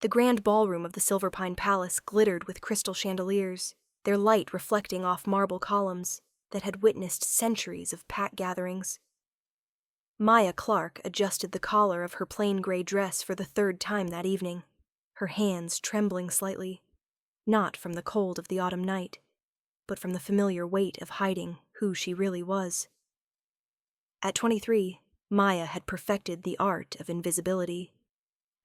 The grand ballroom of the Silver Pine Palace glittered with crystal chandeliers, their light reflecting off marble columns that had witnessed centuries of pack gatherings. Maya Clark adjusted the collar of her plain gray dress for the third time that evening, her hands trembling slightly, not from the cold of the autumn night, but from the familiar weight of hiding who she really was. At 23, Maya had perfected the art of invisibility.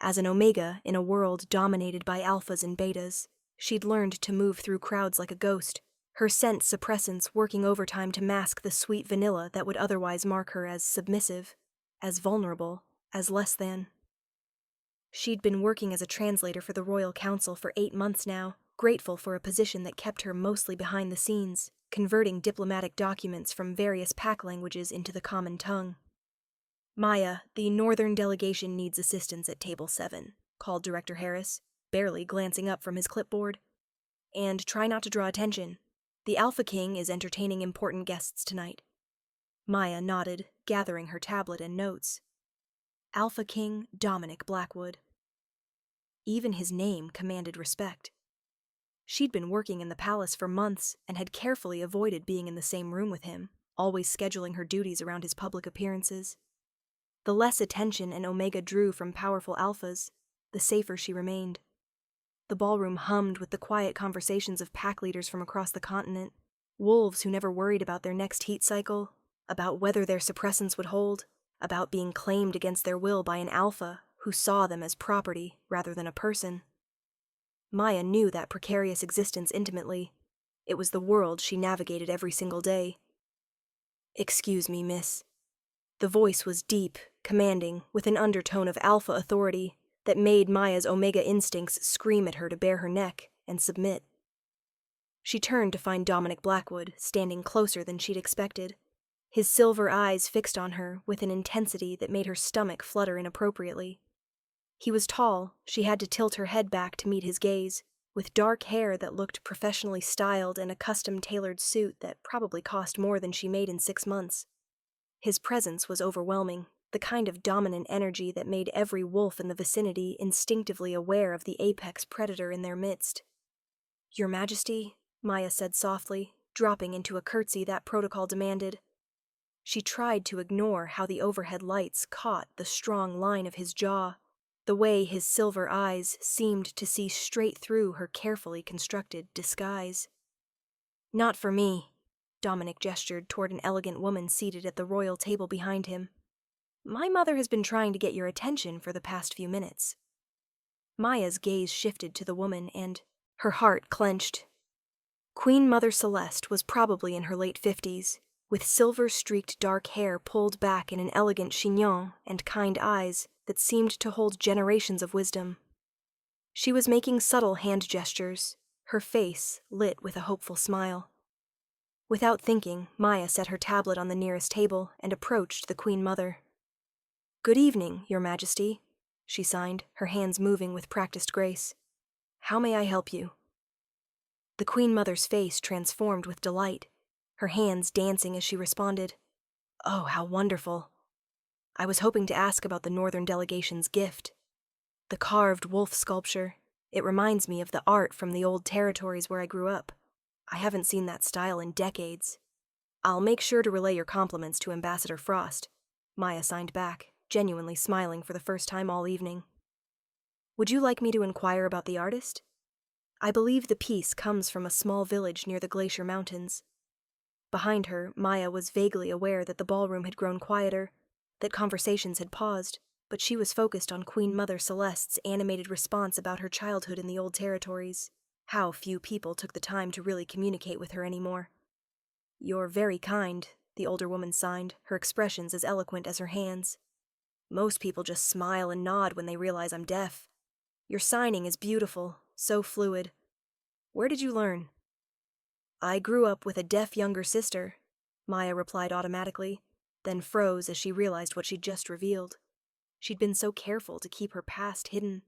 As an Omega in a world dominated by alphas and betas, she'd learned to move through crowds like a ghost, her scent suppressants working overtime to mask the sweet vanilla that would otherwise mark her as submissive, as vulnerable, as less than. She'd been working as a translator for the Royal Council for 8 months now, grateful for a position that kept her mostly behind the scenes, converting diplomatic documents from various pack languages into the common tongue. "Maya, the Northern delegation needs assistance at Table 7, called Director Harris, barely glancing up from his clipboard. "And try not to draw attention. The Alpha King is entertaining important guests tonight." Maya nodded, gathering her tablet and notes. Alpha King Dominic Blackwood. Even his name commanded respect. She'd been working in the palace for months and had carefully avoided being in the same room with him, always scheduling her duties around his public appearances. The less attention an Omega drew from powerful alphas, the safer she remained. The ballroom hummed with the quiet conversations of pack leaders from across the continent, wolves who never worried about their next heat cycle, about whether their suppressants would hold, about being claimed against their will by an alpha who saw them as property rather than a person. Maya knew that precarious existence intimately. It was the world she navigated every single day. "Excuse me, miss." The voice was deep, commanding, with an undertone of alpha authority that made Maya's Omega instincts scream at her to bare her neck and submit. She turned to find Dominic Blackwood standing closer than she'd expected, his silver eyes fixed on her with an intensity that made her stomach flutter inappropriately. He was tall, she had to tilt her head back to meet his gaze, with dark hair that looked professionally styled and a custom-tailored suit that probably cost more than she made in 6 months. His presence was overwhelming, the kind of dominant energy that made every wolf in the vicinity instinctively aware of the apex predator in their midst. "Your Majesty," Maya said softly, dropping into a curtsy that protocol demanded. She tried to ignore how the overhead lights caught the strong line of his jaw, the way his silver eyes seemed to see straight through her carefully constructed disguise. "Not for me," Dominic gestured toward an elegant woman seated at the royal table behind him. "My mother has been trying to get your attention for the past few minutes." Maya's gaze shifted to the woman and her heart clenched. Queen Mother Celeste was probably in her late 50s, with silver-streaked dark hair pulled back in an elegant chignon and kind eyes that seemed to hold generations of wisdom. She was making subtle hand gestures, her face lit with a hopeful smile. Without thinking, Maya set her tablet on the nearest table and approached the Queen Mother. "Good evening, Your Majesty," she signed, her hands moving with practiced grace. "How may I help you?" The Queen Mother's face transformed with delight, her hands dancing as she responded, "Oh, how wonderful. I was hoping to ask about the Northern delegation's gift. The carved wolf sculpture. It reminds me of the art from the old territories where I grew up. I haven't seen that style in decades. I'll make sure to relay your compliments to Ambassador Frost," Maya signed back, genuinely smiling for the first time all evening. "Would you like me to inquire about the artist? I believe the piece comes from a small village near the Glacier Mountains." Behind her, Maya was vaguely aware that the ballroom had grown quieter, that conversations had paused, but she was focused on Queen Mother Celeste's animated response about her childhood in the old territories. How few people took the time to really communicate with her anymore. "You're very kind," the older woman signed, her expressions as eloquent as her hands. "Most people just smile and nod when they realize I'm deaf. Your signing is beautiful, so fluid. Where did you learn?" "I grew up with a deaf younger sister," Maya replied automatically, then froze as she realized what she'd just revealed. She'd been so careful to keep her past hidden,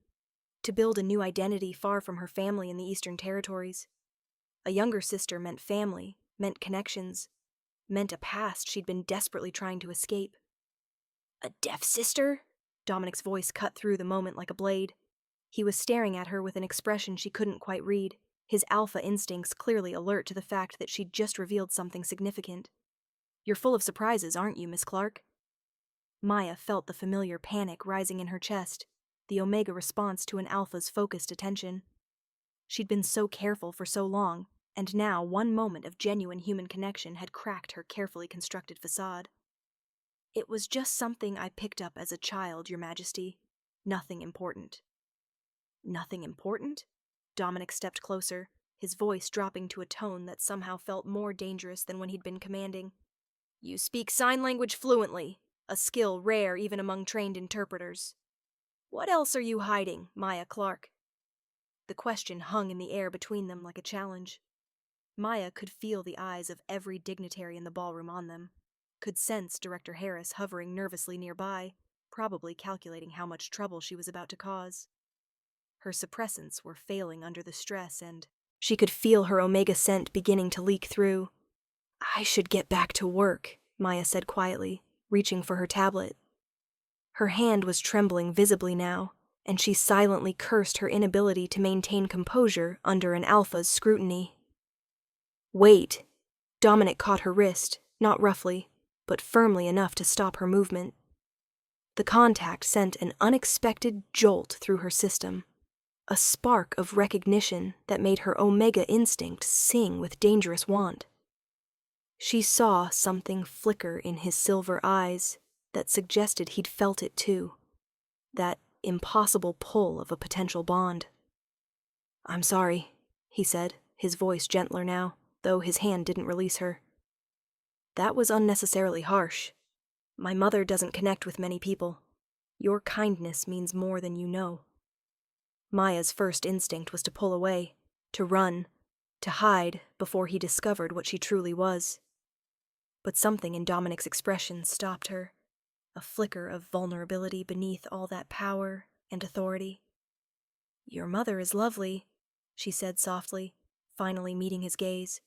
to build a new identity far from her family in the Eastern Territories. A younger sister meant family, meant connections, meant a past she'd been desperately trying to escape. "A deaf sister?" Dominic's voice cut through the moment like a blade. He was staring at her with an expression she couldn't quite read, his alpha instincts clearly alert to the fact that she'd just revealed something significant. "You're full of surprises, aren't you, Miss Clark?" Maya felt the familiar panic rising in her chest, the Omega response to an alpha's focused attention. She'd been so careful for so long, and now one moment of genuine human connection had cracked her carefully constructed facade. "It was just something I picked up as a child, Your Majesty. Nothing important." "Nothing important?" Dominic stepped closer, his voice dropping to a tone that somehow felt more dangerous than when he'd been commanding. "You speak sign language fluently, a skill rare even among trained interpreters. What else are you hiding, Maya Clark?" The question hung in the air between them like a challenge. Maya could feel the eyes of every dignitary in the ballroom on them, could sense Director Harris hovering nervously nearby, probably calculating how much trouble she was about to cause. Her suppressants were failing under the stress, and she could feel her Omega scent beginning to leak through. "I should get back to work," Maya said quietly, reaching for her tablet. Her hand was trembling visibly now, and she silently cursed her inability to maintain composure under an alpha's scrutiny. "Wait!" Dominic caught her wrist, not roughly, but firmly enough to stop her movement. The contact sent an unexpected jolt through her system, a spark of recognition that made her Omega instinct sing with dangerous want. She saw something flicker in his silver eyes that suggested he'd felt it too, that impossible pull of a potential bond. "I'm sorry," he said, his voice gentler now, though his hand didn't release her. "That was unnecessarily harsh. My mother doesn't connect with many people. Your kindness means more than you know." Maya's first instinct was to pull away, to run, to hide before he discovered what she truly was. But something in Dominic's expression stopped her, a flicker of vulnerability beneath all that power and authority. "Your mother is lovely," she said softly, finally meeting his gaze.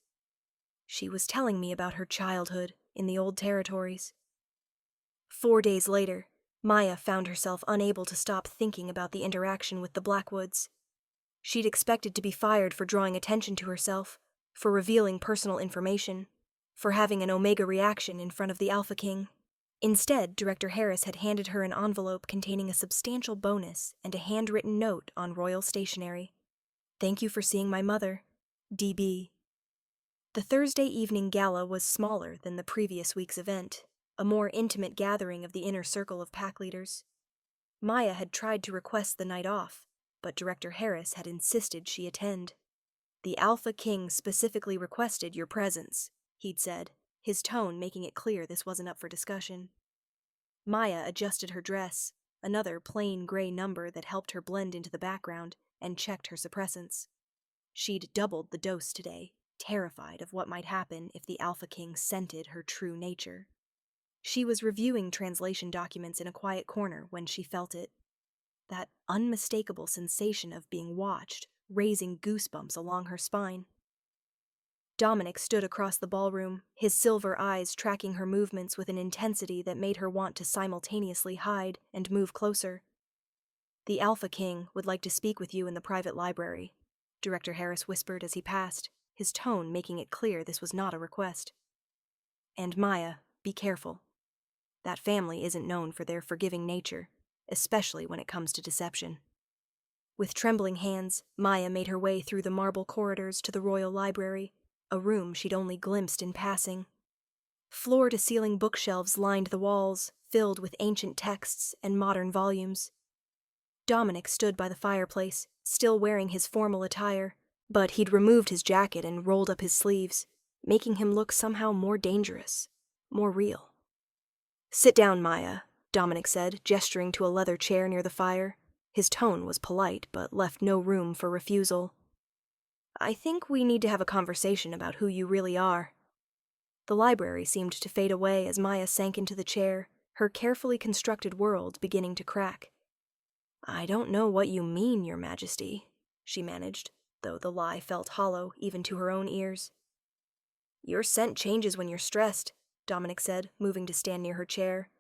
"She was telling me about her childhood in the old territories." 4 days later, Maya found herself unable to stop thinking about the interaction with the Blackwoods. She'd expected to be fired for drawing attention to herself, for revealing personal information, for having an Omega reaction in front of the Alpha King. Instead, Director Harris had handed her an envelope containing a substantial bonus and a handwritten note on royal stationery. "Thank you for seeing my mother. DB." The Thursday evening gala was smaller than the previous week's event, a more intimate gathering of the inner circle of pack leaders. Maya had tried to request the night off, but Director Harris had insisted she attend. "The Alpha King specifically requested your presence," he'd said, his tone making it clear this wasn't up for discussion. Maya adjusted her dress, another plain gray number that helped her blend into the background, and checked her suppressants. She'd doubled the dose today, terrified of what might happen if the Alpha King scented her true nature. She was reviewing translation documents in a quiet corner when she felt it. That unmistakable sensation of being watched, raising goosebumps along her spine. Dominic stood across the ballroom, his silver eyes tracking her movements with an intensity that made her want to simultaneously hide and move closer. "The Alpha King would like to speak with you in the private library," Director Harris whispered as he passed, his tone making it clear this was not a request. "And Maya, be careful. That family isn't known for their forgiving nature, especially when it comes to deception." With trembling hands, Maya made her way through the marble corridors to the royal library, a room she'd only glimpsed in passing. Floor-to-ceiling bookshelves lined the walls, filled with ancient texts and modern volumes. Dominic stood by the fireplace, still wearing his formal attire, but he'd removed his jacket and rolled up his sleeves, making him look somehow more dangerous, more real. "Sit down, Maya," Dominic said, gesturing to a leather chair near the fire. His tone was polite, but left no room for refusal. "I think we need to have a conversation about who you really are." The library seemed to fade away as Maya sank into the chair, her carefully constructed world beginning to crack. "I don't know what you mean, Your Majesty," she managed, though the lie felt hollow even to her own ears. "Your scent changes when you're stressed," Dominic said, moving to stand near her chair.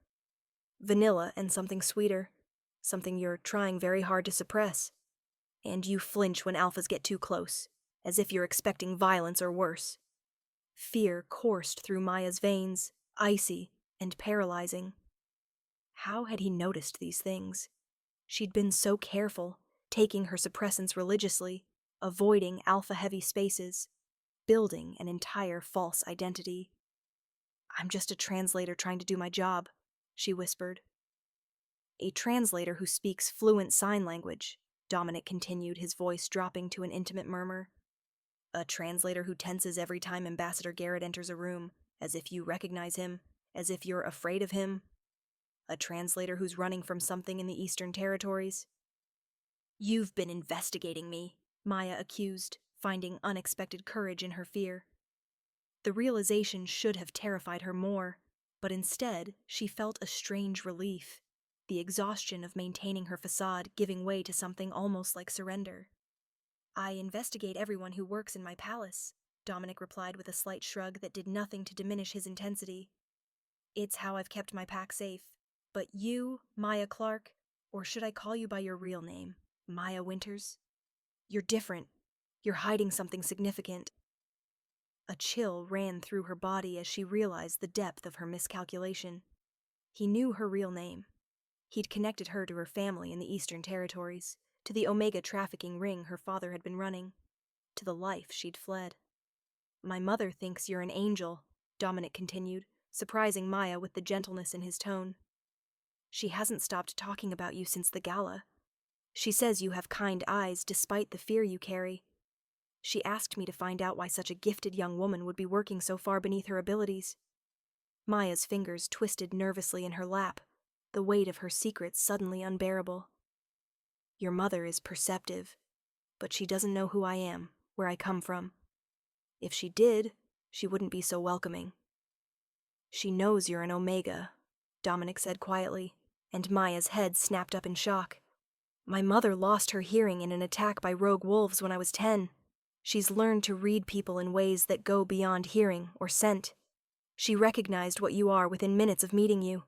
"Vanilla and something sweeter, something you're trying very hard to suppress." And you flinch when alphas get too close, as if you're expecting violence or worse. Fear coursed through Maya's veins, icy and paralyzing. How had he noticed these things? She'd been so careful, taking her suppressants religiously, avoiding alpha-heavy spaces, building an entire false identity. "I'm just a translator trying to do my job," she whispered. "A translator who speaks fluent sign language," Dominic continued, his voice dropping to an intimate murmur. "A translator who tenses every time Ambassador Garrett enters a room, as if you recognize him, as if you're afraid of him. A translator who's running from something in the Eastern Territories." "You've been investigating me," Maya accused, finding unexpected courage in her fear. The realization should have terrified her more, but instead she felt a strange relief, the exhaustion of maintaining her facade giving way to something almost like surrender. "I investigate everyone who works in my palace," Dominic replied with a slight shrug that did nothing to diminish his intensity. "It's how I've kept my pack safe. But you, Maya Clark, or should I call you by your real name, Maya Winters? You're different. You're hiding something significant." A chill ran through her body as she realized the depth of her miscalculation. He knew her real name. He'd connected her to her family in the Eastern Territories, to the Omega trafficking ring her father had been running, to the life she'd fled. "My mother thinks you're an angel," Dominic continued, surprising Maya with the gentleness in his tone. "She hasn't stopped talking about you since the gala. She says you have kind eyes despite the fear you carry. She asked me to find out why such a gifted young woman would be working so far beneath her abilities." Maya's fingers twisted nervously in her lap, the weight of her secret suddenly unbearable. "Your mother is perceptive, but she doesn't know who I am, where I come from. If she did, she wouldn't be so welcoming." "She knows you're an Omega," Dominic said quietly, and Maya's head snapped up in shock. "My mother lost her hearing in an attack by rogue wolves when I was 10. She's learned to read people in ways that go beyond hearing or scent. She recognized what you are within minutes of meeting you."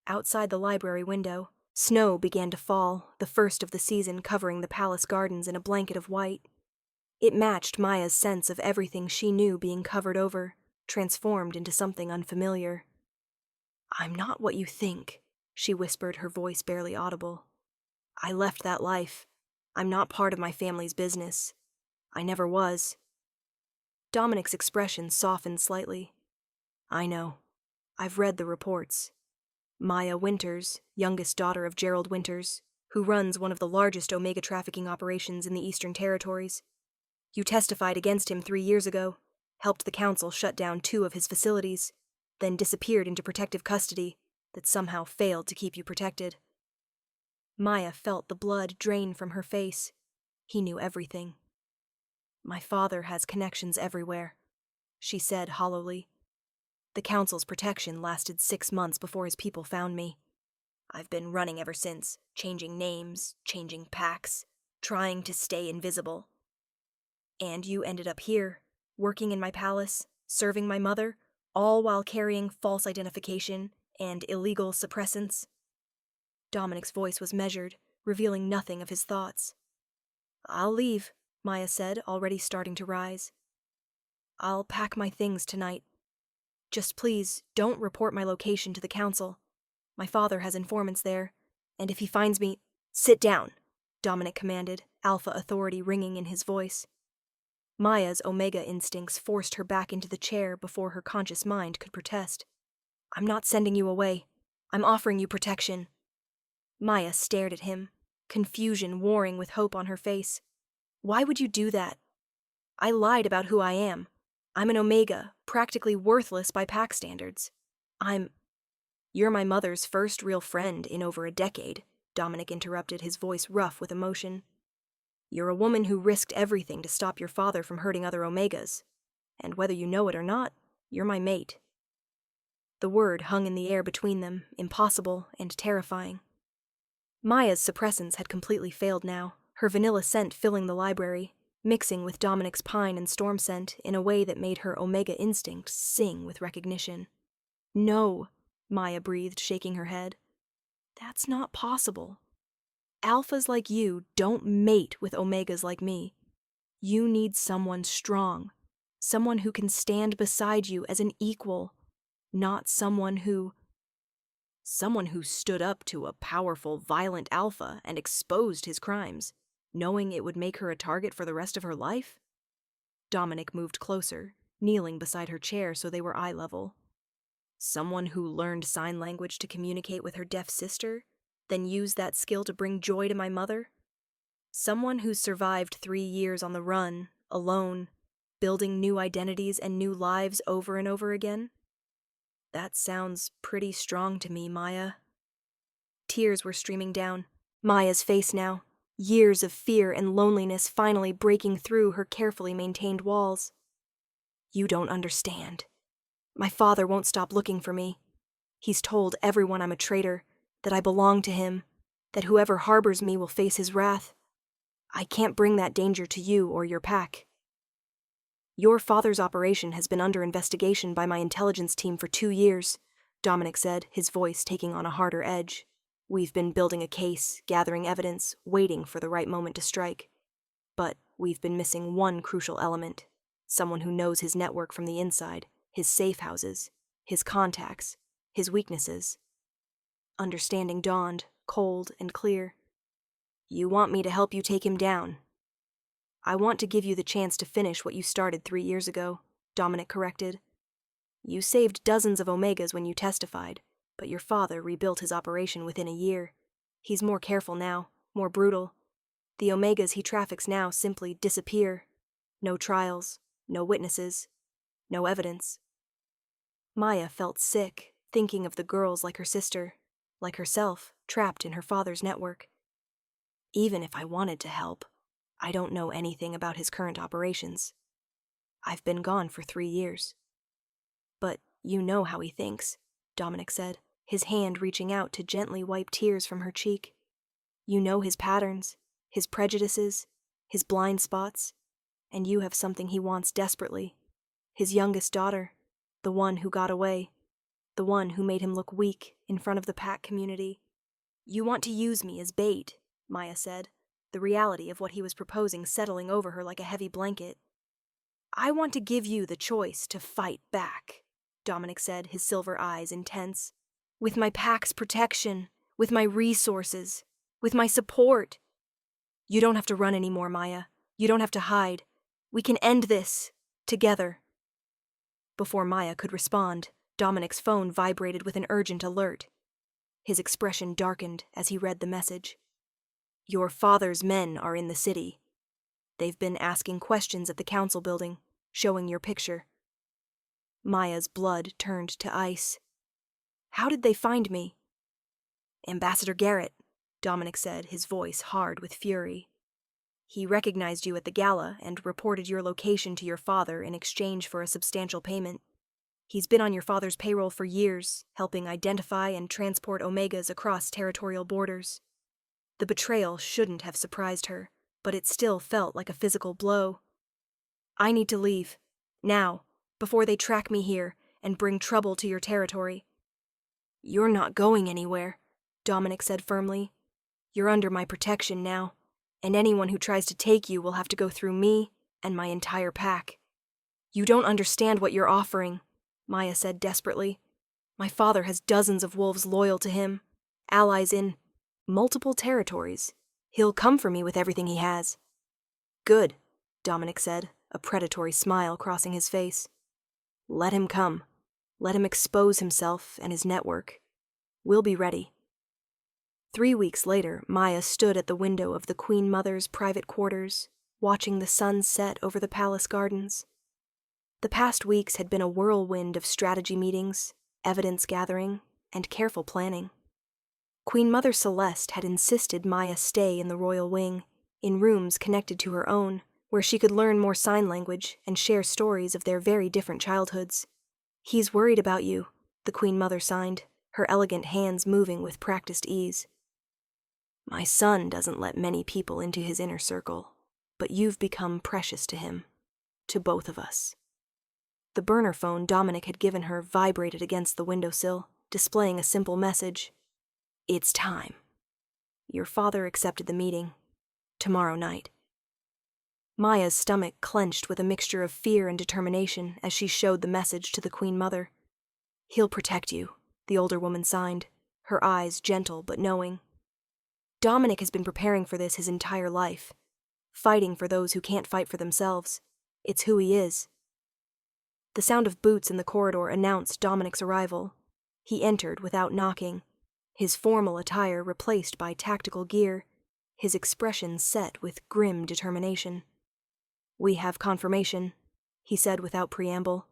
Outside the library window, snow began to fall, the first of the season covering the palace gardens in a blanket of white. It matched Maya's sense of everything she knew being covered over, transformed into something unfamiliar. "I'm not what you think," she whispered, her voice barely audible. "I left that life. I'm not part of my family's business. I never was." Dominic's expression softened slightly. "I know. I've read the reports. Maya Winters, youngest daughter of Gerald Winters, who runs one of the largest Omega trafficking operations in the Eastern Territories. You testified against him 3 years ago, helped the council shut down 2 of his facilities, then disappeared into protective custody that somehow failed to keep you protected." Maya felt the blood drain from her face. He knew everything. "My father has connections everywhere," she said hollowly. "The council's protection lasted 6 months before his people found me. I've been running ever since, changing names, changing packs, trying to stay invisible. And you ended up here, working in my palace, serving my mother, all while carrying false identification and illegal suppressants." Dominic's voice was measured, revealing nothing of his thoughts. "I'll leave," Maya said, already starting to rise. "I'll pack my things tonight. Just please, don't report my location to the council. My father has informants there, and if he finds me—" "Sit down," Dominic commanded, alpha authority ringing in his voice. Maya's Omega instincts forced her back into the chair before her conscious mind could protest. "I'm not sending you away. I'm offering you protection." Maya stared at him, confusion warring with hope on her face. "Why would you do that?" "I lied about who I am. I'm an Omega, practically worthless by pack standards. You're my mother's first real friend in over a decade," Dominic interrupted, his voice rough with emotion. "You're a woman who risked everything to stop your father from hurting other Omegas. And whether you know it or not, you're my mate." The word hung in the air between them, impossible and terrifying. Maya's suppressants had completely failed now, her vanilla scent filling the library, mixing with Dominic's pine and storm scent in a way that made her Omega instinct sing with recognition. "No," Maya breathed, shaking her head. "That's not possible." Alphas like you don't mate with omegas like me. You need someone strong, someone who can stand beside you as an equal, not someone who stood up to a powerful, violent alpha and exposed his crimes, knowing it would make her a target for the rest of her life? Dominic moved closer, kneeling beside her chair so they were eye level. Someone who learned sign language to communicate with her deaf sister, then used that skill to bring joy to my mother? Someone who survived 3 years on the run, alone, building new identities and new lives over and over again? That sounds pretty strong to me, Maya. Tears were streaming down Maya's face now, years of fear and loneliness finally breaking through her carefully maintained walls. You don't understand. My father won't stop looking for me. He's told everyone I'm a traitor, that I belong to him, that whoever harbors me will face his wrath. I can't bring that danger to you or your pack. Your father's operation has been under investigation by my intelligence team for 2 years, Dominic said, his voice taking on a harder edge. We've been building a case, gathering evidence, waiting for the right moment to strike. But we've been missing one crucial element, someone who knows his network from the inside, his safe houses, his contacts, his weaknesses. Understanding dawned, cold and clear. You want me to help you take him down. I want to give you the chance to finish what you started 3 years ago, Dominic corrected. You saved dozens of Omegas when you testified, but your father rebuilt his operation within a year. He's more careful now, more brutal. The Omegas he traffics now simply disappear. No trials, no witnesses, no evidence. Maya felt sick, thinking of the girls like her sister, like herself, trapped in her father's network. Even if I wanted to help, I don't know anything about his current operations. I've been gone for 3 years. But you know how he thinks, Dominic said, his hand reaching out to gently wipe tears from her cheek. You know his patterns, his prejudices, his blind spots, and you have something he wants desperately. His youngest daughter, the one who got away, the one who made him look weak in front of the pack community. You want to use me as bait, Maya said, the reality of what he was proposing settling over her like a heavy blanket. I want to give you the choice to fight back, Dominic said, his silver eyes intense. With my pack's protection, with my resources, with my support. You don't have to run anymore, Maya. You don't have to hide. We can end this, together. Before Maya could respond, Dominic's phone vibrated with an urgent alert. His expression darkened as he read the message. Your father's men are in the city. They've been asking questions at the council building, showing your picture. Maya's blood turned to ice. How did they find me? Ambassador Garrett, Dominic said, his voice hard with fury. He recognized you at the gala and reported your location to your father in exchange for a substantial payment. He's been on your father's payroll for years, helping identify and transport Omegas across territorial borders. The betrayal shouldn't have surprised her, but it still felt like a physical blow. I need to leave, now, before they track me here and bring trouble to your territory. You're not going anywhere, Dominic said firmly. You're under my protection now, and anyone who tries to take you will have to go through me and my entire pack. You don't understand what you're offering, Maya said desperately. My father has dozens of wolves loyal to him, allies in multiple territories. He'll come for me with everything he has. Good, Dominic said, a predatory smile crossing his face. Let him come. Let him expose himself and his network. We'll be ready. 3 weeks later, Maya stood at the window of the Queen Mother's private quarters, watching the sun set over the palace gardens. The past weeks had been a whirlwind of strategy meetings, evidence gathering, and careful planning. Queen Mother Celeste had insisted Maya stay in the royal wing, in rooms connected to her own, where she could learn more sign language and share stories of their very different childhoods. He's worried about you, the Queen Mother signed, her elegant hands moving with practiced ease. My son doesn't let many people into his inner circle, but you've become precious to him, to both of us. The burner phone Dominic had given her vibrated against the windowsill, displaying a simple message. It's time. Your father accepted the meeting. Tomorrow night. Maya's stomach clenched with a mixture of fear and determination as she showed the message to the Queen Mother. He'll protect you, the older woman signed, her eyes gentle but knowing. Dominic has been preparing for this his entire life, fighting for those who can't fight for themselves. It's who he is. The sound of boots in the corridor announced Dominic's arrival. He entered without knocking, his formal attire replaced by tactical gear, his expression set with grim determination. "We have confirmation," he said without preamble.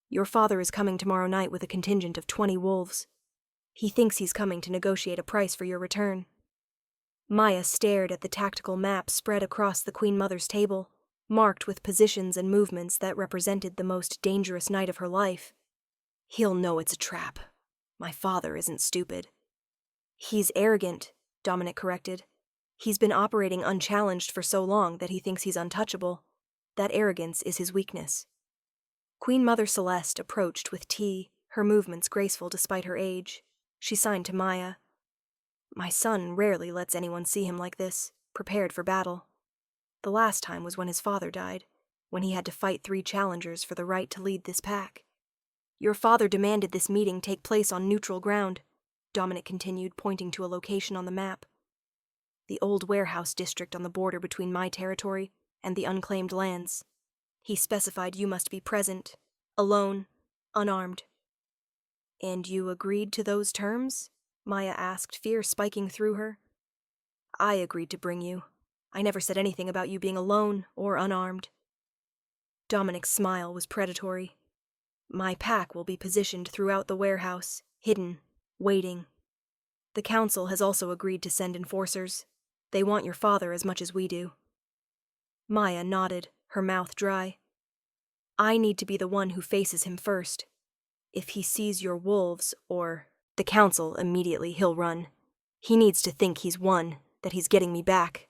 "Your father is coming tomorrow night with a contingent of 20 wolves. He thinks he's coming to negotiate a price for your return." Maya stared at the tactical map spread across the Queen Mother's table, marked with positions and movements that represented the most dangerous night of her life. He'll know it's a trap. My father isn't stupid. He's arrogant, Dominic corrected. He's been operating unchallenged for so long that he thinks he's untouchable. That arrogance is his weakness. Queen Mother Celeste approached with tea, her movements graceful despite her age. She signed to Maya. "My son rarely lets anyone see him like this, prepared for battle. The last time was when his father died, when he had to fight 3 challengers for the right to lead this pack. Your father demanded this meeting take place on neutral ground," Dominic continued, pointing to a location on the map. "The old warehouse district on the border between my territory and the unclaimed lands. He specified you must be present, alone, unarmed." "And you agreed to those terms?" Maya asked, fear spiking through her. "I agreed to bring you. I never said anything about you being alone or unarmed." Dominic's smile was predatory. "My pack will be positioned throughout the warehouse, hidden, waiting. The council has also agreed to send enforcers. They want your father as much as we do." Maya nodded, her mouth dry. "I need to be the one who faces him first. If he sees your wolves, or the council, immediately he'll run. He needs to think he's won, that he's getting me back."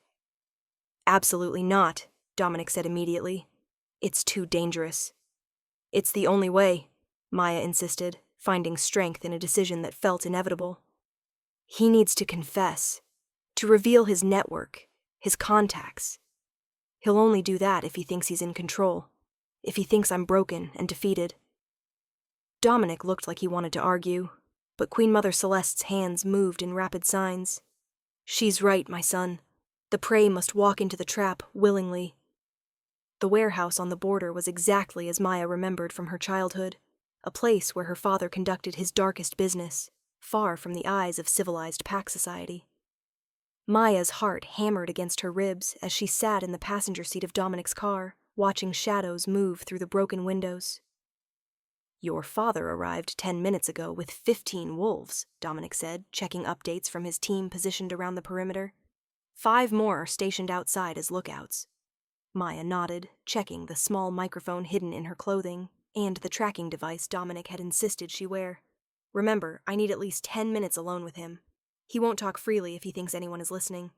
"Absolutely not," Dominic said immediately. "It's too dangerous." "It's the only way," Maya insisted, finding strength in a decision that felt inevitable. "He needs to confess, to reveal his network, his contacts. He'll only do that if he thinks he's in control, if he thinks I'm broken and defeated." Dominic looked like he wanted to argue, but Queen Mother Celeste's hands moved in rapid signs. "She's right, my son. The prey must walk into the trap willingly." The warehouse on the border was exactly as Maya remembered from her childhood, a place where her father conducted his darkest business, far from the eyes of civilized pack society. Maya's heart hammered against her ribs as she sat in the passenger seat of Dominic's car, watching shadows move through the broken windows. "Your father arrived 10 minutes ago with 15 wolves," Dominic said, checking updates from his team positioned around the perimeter. 5 more are stationed outside as lookouts. Maya nodded, checking the small microphone hidden in her clothing and the tracking device Dominic had insisted she wear. "Remember, I need at least 10 minutes alone with him. He won't talk freely if he thinks anyone is listening."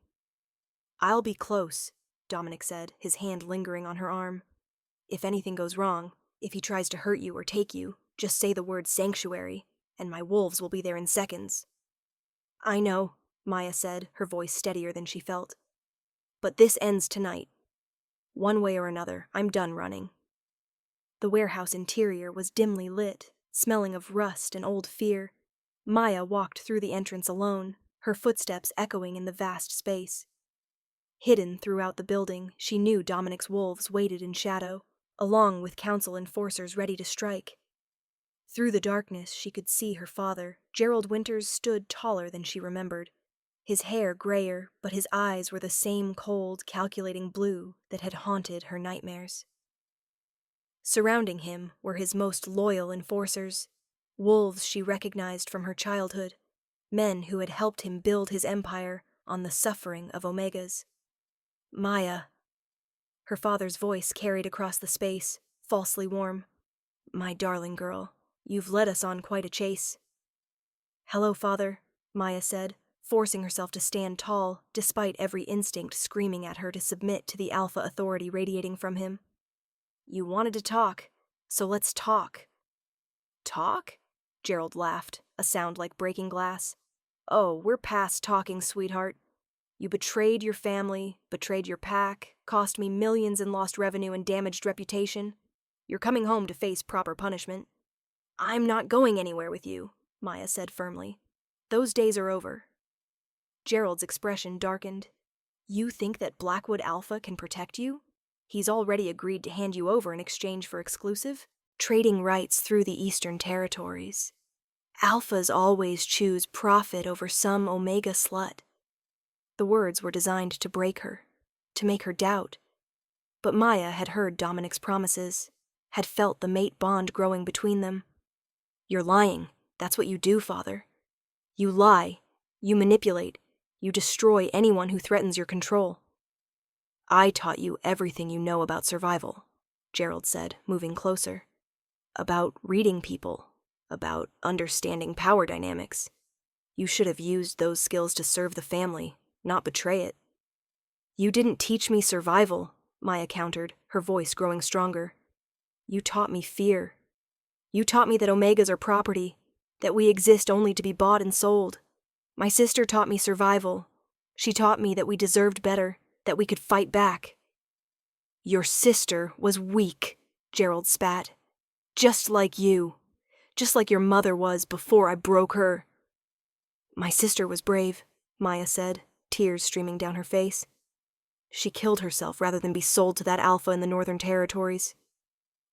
"I'll be close," Dominic said, his hand lingering on her arm. "If anything goes wrong, if he tries to hurt you or take you, just say the word sanctuary, and my wolves will be there in seconds." "I know," Maya said, her voice steadier than she felt. "But this ends tonight. One way or another, I'm done running." The warehouse interior was dimly lit, smelling of rust and old fear. Maya walked through the entrance alone, her footsteps echoing in the vast space. Hidden throughout the building, she knew Dominic's wolves waited in shadow, along with council enforcers ready to strike. Through the darkness, she could see her father. Gerald Winters stood taller than she remembered. His hair grayer, but his eyes were the same cold, calculating blue that had haunted her nightmares. Surrounding him were his most loyal enforcers, wolves she recognized from her childhood, men who had helped him build his empire on the suffering of Omegas. "Maya." Her father's voice carried across the space, falsely warm. "My darling girl, you've led us on quite a chase." "Hello, Father," Maya said, forcing herself to stand tall, despite every instinct screaming at her to submit to the alpha authority radiating from him. "You wanted to talk, so let's talk." "Talk?" Gerald laughed, a sound like breaking glass. "Oh, we're past talking, sweetheart. You betrayed your family, betrayed your pack, cost me millions in lost revenue and damaged reputation. You're coming home to face proper punishment." "I'm not going anywhere with you," Maya said firmly. "Those days are over." Gerald's expression darkened. "You think that Blackwood Alpha can protect you? He's already agreed to hand you over in exchange for exclusive trading rights through the Eastern Territories. Alphas always choose profit over some Omega slut." The words were designed to break her, to make her doubt. But Maya had heard Dominic's promises, had felt the mate bond growing between them. "You're lying. That's what you do, Father. You lie, you manipulate, you destroy anyone who threatens your control." "I taught you everything you know about survival," Gerald said, moving closer. "About reading people, about understanding power dynamics. You should have used those skills to serve the family, not betray it." "You didn't teach me survival," Maya countered, her voice growing stronger. "You taught me fear. You taught me that Omegas are property, that we exist only to be bought and sold. My sister taught me survival. She taught me that we deserved better, that we could fight back." "Your sister was weak," Gerald spat. "Just like you. Just like your mother was before I broke her." "My sister was brave," Maya said, tears streaming down her face. "She killed herself rather than be sold to that alpha in the Northern Territories.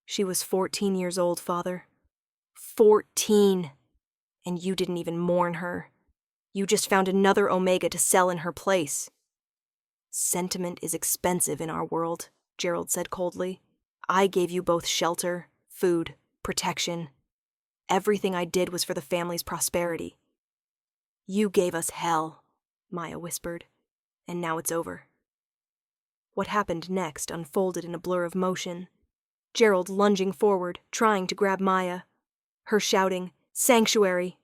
She was 14 years old, Father. 14! And you didn't even mourn her. You just found another Omega to sell in her place." "Sentiment is expensive in our world," Gerald said coldly. "I gave you both shelter, food, protection. Everything I did was for the family's prosperity." "You gave us hell," Maya whispered, "and now it's over." What happened next unfolded in a blur of motion. Gerald lunging forward, trying to grab Maya. Her shouting, "Sanctuary!"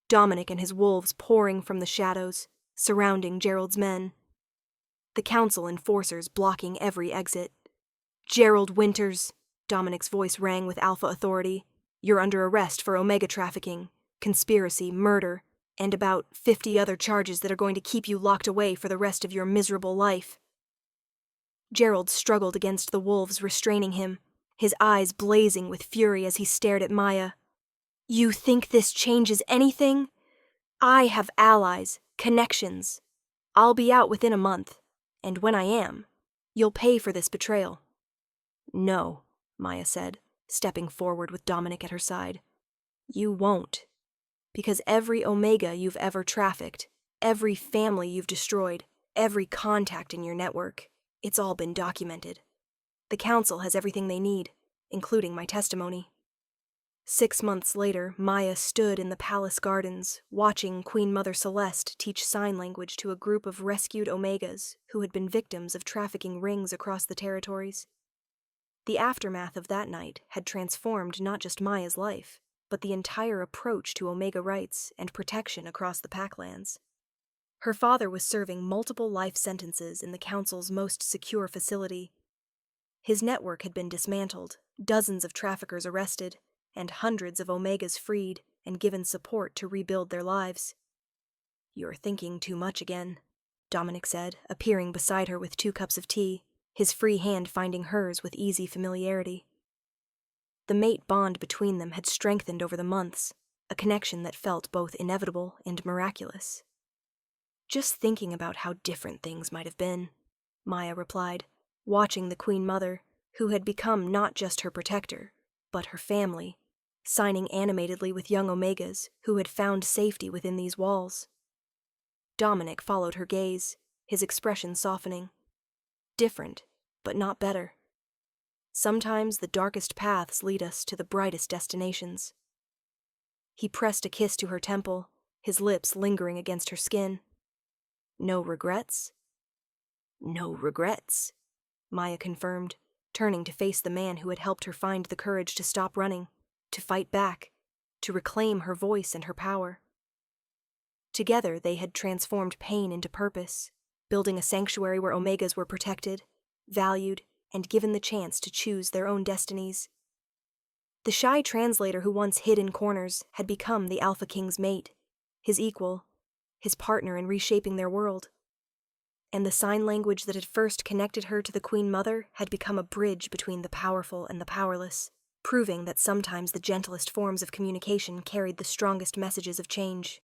Dominic and his wolves pouring from the shadows, surrounding Gerald's men. The council enforcers blocking every exit. "Gerald Winters," Dominic's voice rang with alpha authority. "You're under arrest for Omega trafficking, conspiracy, murder, and about 50 other charges that are going to keep you locked away for the rest of your miserable life." Gerald struggled against the wolves restraining him, his eyes blazing with fury as he stared at Maya. "You think this changes anything? I have allies, connections. I'll be out within a month, and when I am, you'll pay for this betrayal." "No," Maya said, stepping forward with Dominic at her side. "You won't. Because every Omega you've ever trafficked, every family you've destroyed, every contact in your network, it's all been documented. The council has everything they need, including my testimony." 6 months later, Maya stood in the palace gardens, watching Queen Mother Celeste teach sign language to a group of rescued Omegas who had been victims of trafficking rings across the territories. The aftermath of that night had transformed not just Maya's life, but the entire approach to Omega rights and protection across the Packlands. Her father was serving multiple life sentences in the council's most secure facility. His network had been dismantled, dozens of traffickers arrested, and hundreds of Omegas freed and given support to rebuild their lives. "You're thinking too much again," Dominic said, appearing beside her with 2 cups of tea, his free hand finding hers with easy familiarity. The mate bond between them had strengthened over the months, a connection that felt both inevitable and miraculous. "Just thinking about how different things might have been," Maya replied, watching the Queen Mother, who had become not just her protector, but her family, signing animatedly with young Omegas who had found safety within these walls. Dominic followed her gaze, his expression softening. Different, but not better. Sometimes the darkest paths lead us to the brightest destinations. He pressed a kiss to her temple, his lips lingering against her skin. "No regrets?" "No regrets," Maya confirmed, turning to face the man who had helped her find the courage to stop running, to fight back, to reclaim her voice and her power. Together they had transformed pain into purpose, building a sanctuary where Omegas were protected, valued, and given the chance to choose their own destinies. The shy translator who once hid in corners had become the Alpha King's mate, his equal, his partner in reshaping their world. and the sign language that had first connected her to the Queen Mother had become a bridge between the powerful and the powerless, proving that sometimes the gentlest forms of communication carried the strongest messages of change.